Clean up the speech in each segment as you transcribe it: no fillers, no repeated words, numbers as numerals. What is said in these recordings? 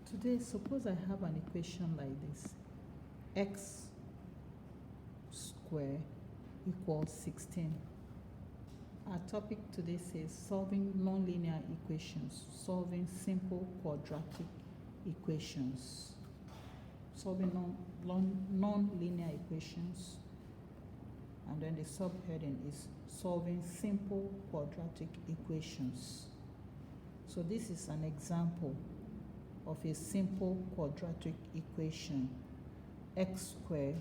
Today, suppose I have an equation like this. X squared equals 16. Our topic today says solving nonlinear equations, solving simple quadratic equations. Solving non-linear equations, and then the subheading is solving simple quadratic equations. So this is an example of a simple quadratic equation. X squared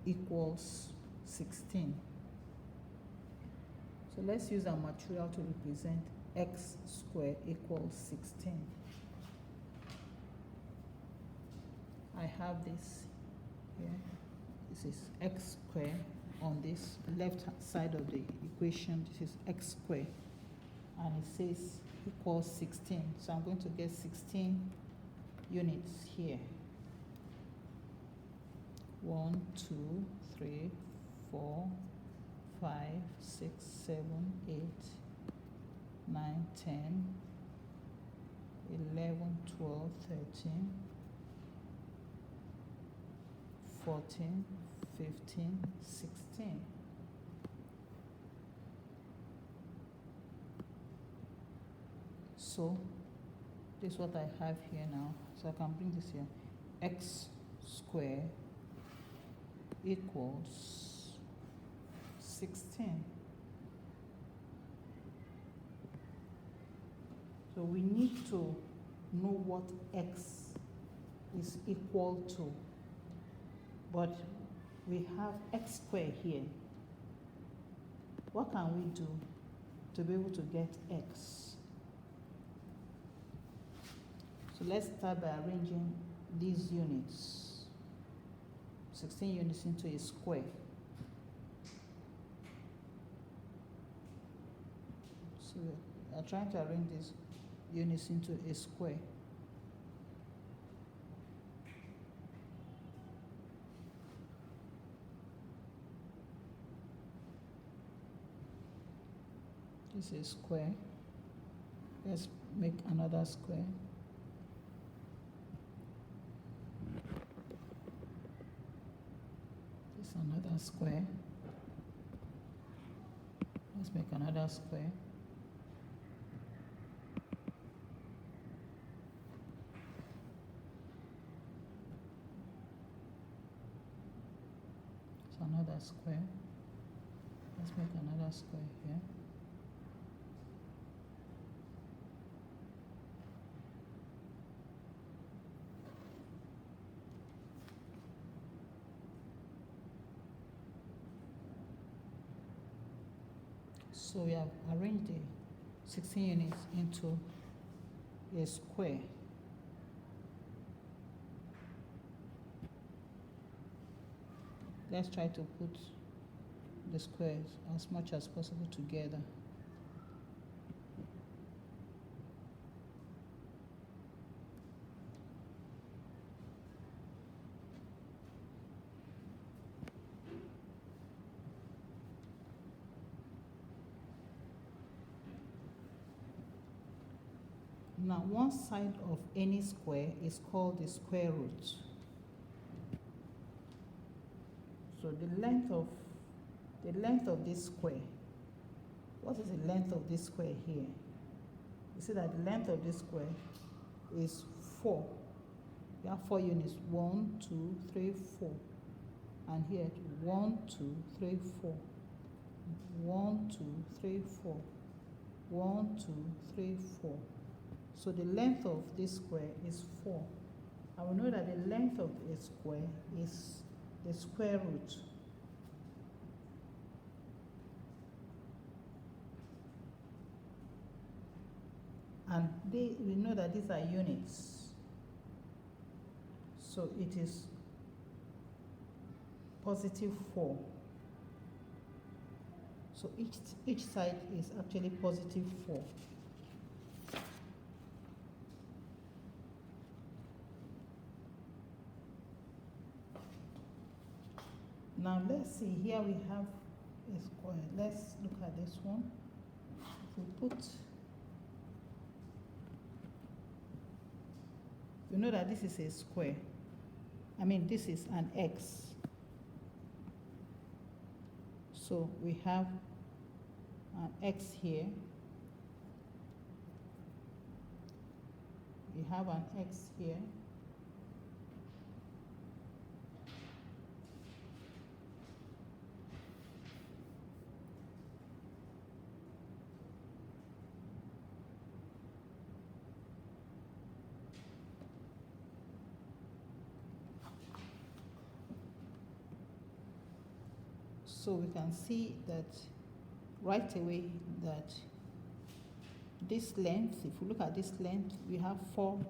equals 16. So let's use our material to represent x squared equals 16. I have this here. This is x squared on this left side of the equation. This is x squared, and it says equals 16. So I'm going to get 16 units here. 1, 2, 3, 4, 5, 6, 7, 8, 9, 10, 11, 12, 13, 14, 15, 16. So this is what I have here now. So I can bring this here. X squared equals 16. So we need to know what x is equal to. But we have x squared here. What can we do to be able to get x? So let's start by arranging these units. 16 units into a square. So we are trying to arrange these units into a square. This is square. Let's make another square. This is another square. Let's make another square. It's another square. Let's make another square here. So we have arranged the 16 units into a square. Let's try to put the squares as much as possible together. Now, one side of any square is called the square root. So the length of this square, what is the length of this square here? You see that the length of this square is 4. You have 4 units, 1, 2, 3, 4. And here, 1, 2, 3, 4. 1, 2, 3, 4. 1, 2, 3, 4. So the length of this square is 4. And we know that the length of a square is the square root. And we know that these are units. So it is positive 4. So each side is actually positive 4. Now let's see, here we have a square. Let's look at this one. If we put We know that this is a square. I mean, this is an x. So we have an x here. We have an x here. So we can see that right away that this length, if we look at this length, we have 4,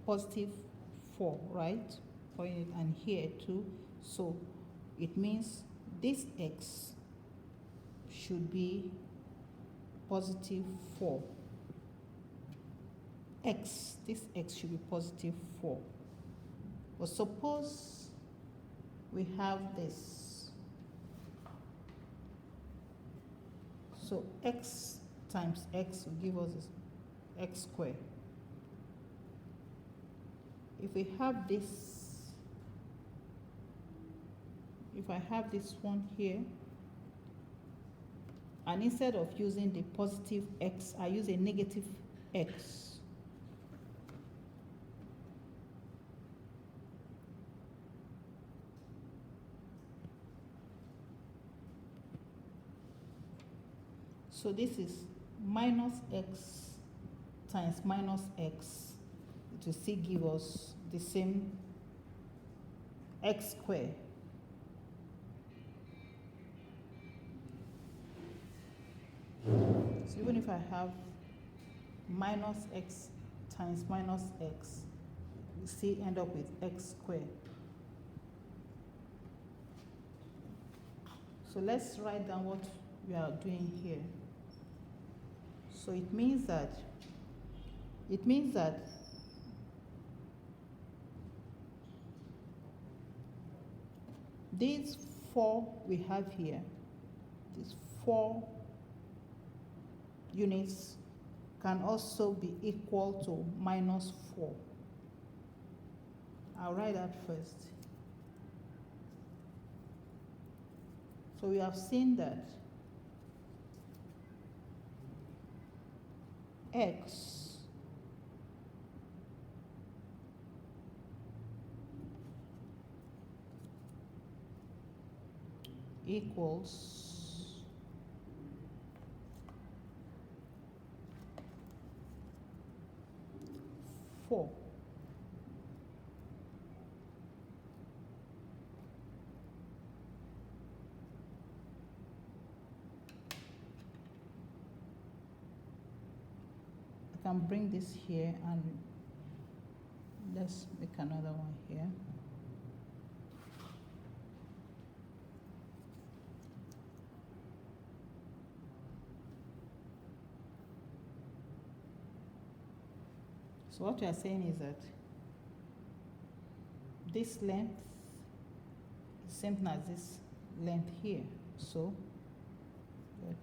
positive 4, right? And here too. So it means this x should be positive 4. This x should be positive 4. But suppose we have this. So x times x will give us x squared. If we have this, if I have this one here, and instead of using the positive x, I use a negative x. So this is minus x times minus x. It will still give us the same x squared. So even if I have minus x times minus x, we still end up with x squared. So let's write down what we are doing here. So it means that these 4 we have here, these 4 units can also be equal to minus 4. I'll write that first. So we have seen that x equals 4. I can bring this here and let's make another one here. So what we are saying is that this length is same thing as this length here. So good.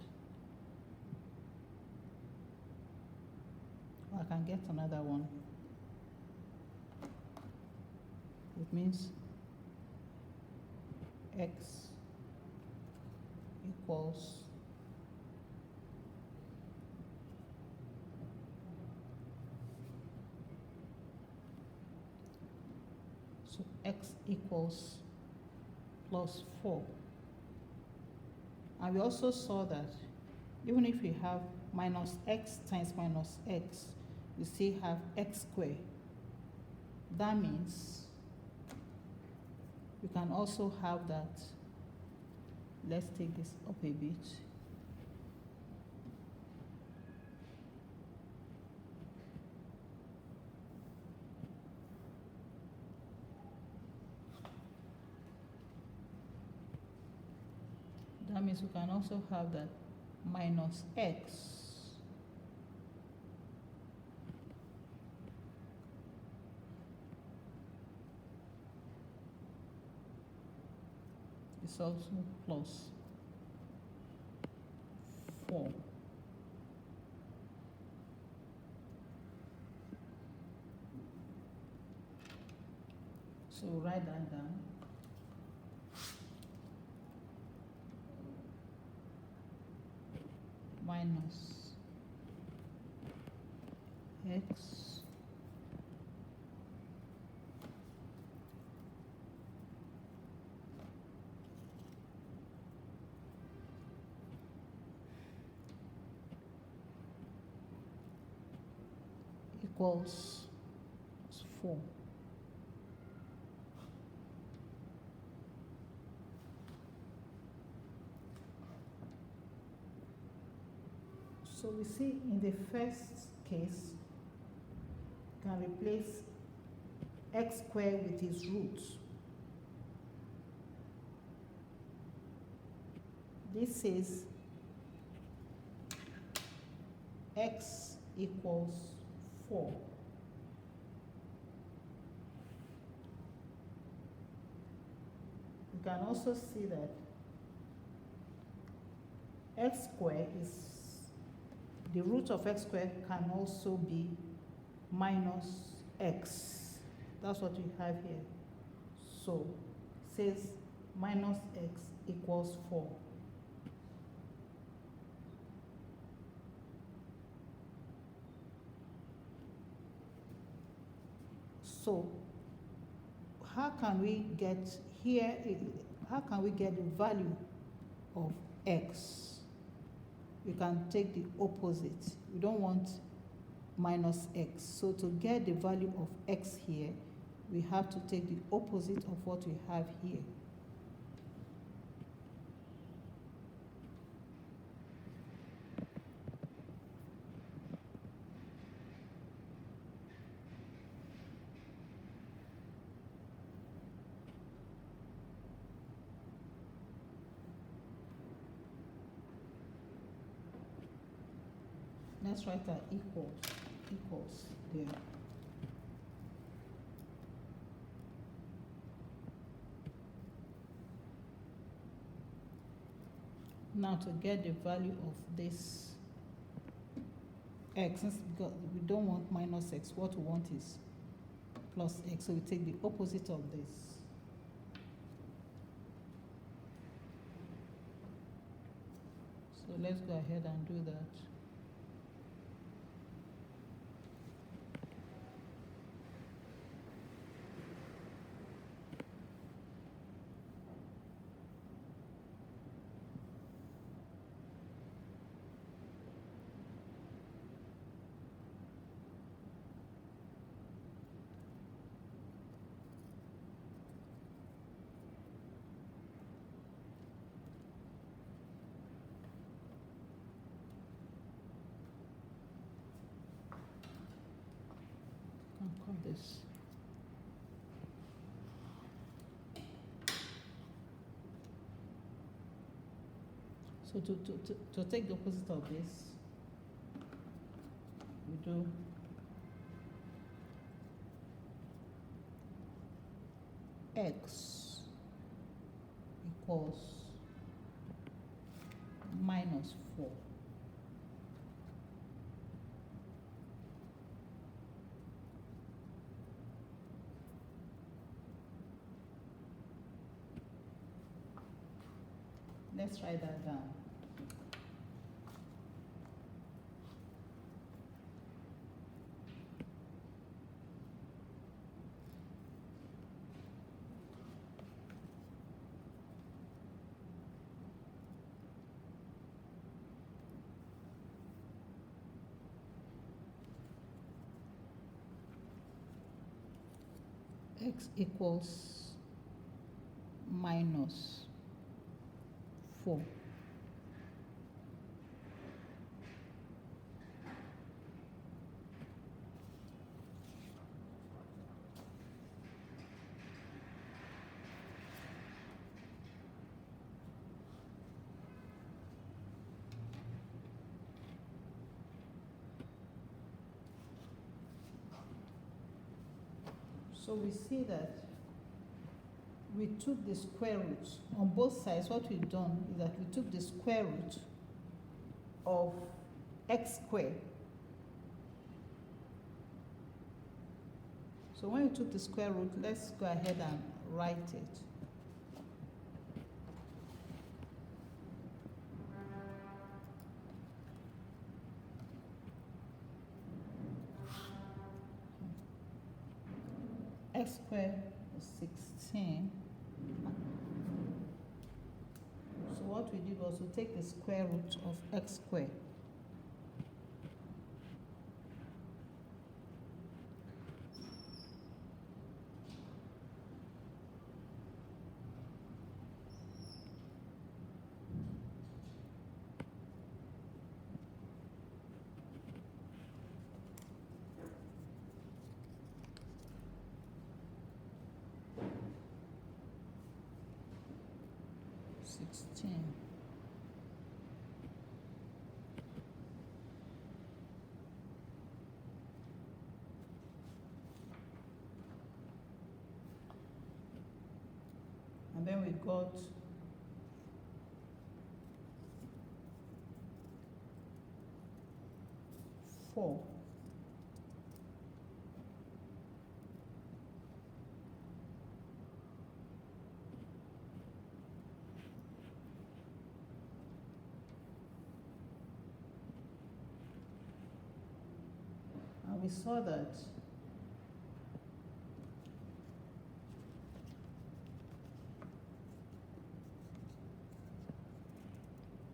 I can get another one. It means x equals x equals plus 4. And we also saw that even if we have minus x times minus x, we still have x squared. That means we can also have that. Let's take this up a bit. That means we can also have that minus x is also plus 4. So write that down. Minus x equals 4. So we see in the first case, can replace x squared with its roots. This says x equals 4. You can also see that x squared is, the root of x squared can also be minus x. That's what we have here. So it says minus x equals 4. So how can we get here, how can we get the value of x? We can take the opposite. We don't want minus x. So to get the value of x here, we have to take the opposite of what we have here. Let's write that equals there. Now to get the value of this x, because we don't want minus x, what we want is plus x, so we take the opposite of this. So let's go ahead and do that. Call this. So to take the opposite of this, we do x equals minus 4. Let's write that down. X equals minus 4. So we see that we took the square root on both sides. What we've done is that we took the square root of x squared. So when you took the square root, let's go ahead and write it. X squared is 16. So what we did was to take the square root of x squared. And then we got four. And we saw that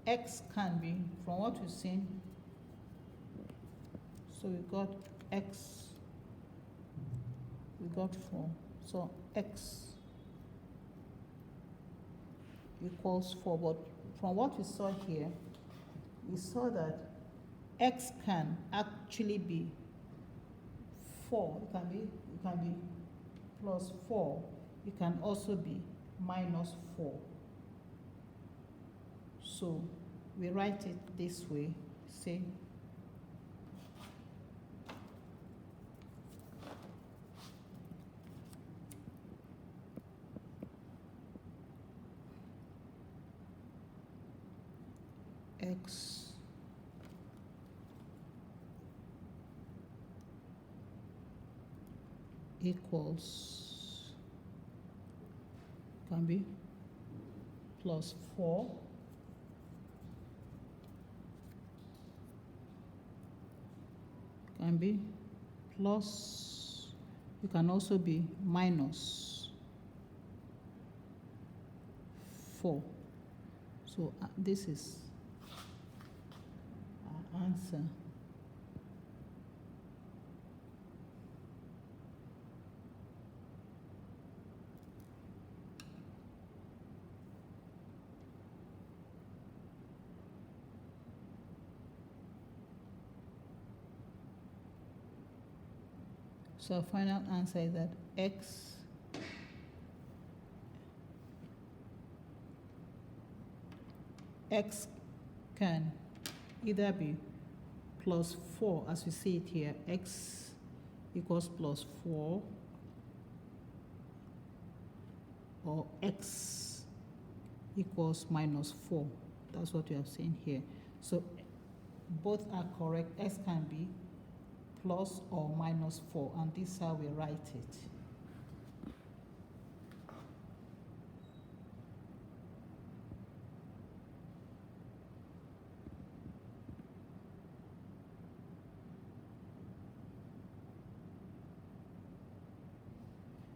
x can be, from what we've seen, so we got x, we got 4, so x equals 4, but from what we saw here, we saw that x can actually be 4, it can be plus 4, it can also be minus 4. So we write it this way, say x equals, can be plus 4 can be plus, it can also be minus 4. So this is our answer. So our final answer is that x can either be plus 4, as we see it here, x equals plus 4, or x equals minus 4. That's what we have seen here. So both are correct. X can be plus or minus 4, and this is how we write it.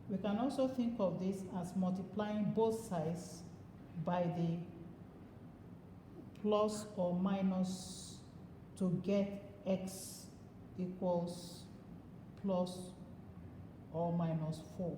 We can also think of this as multiplying both sides by the plus or minus to get x equals plus or minus 4.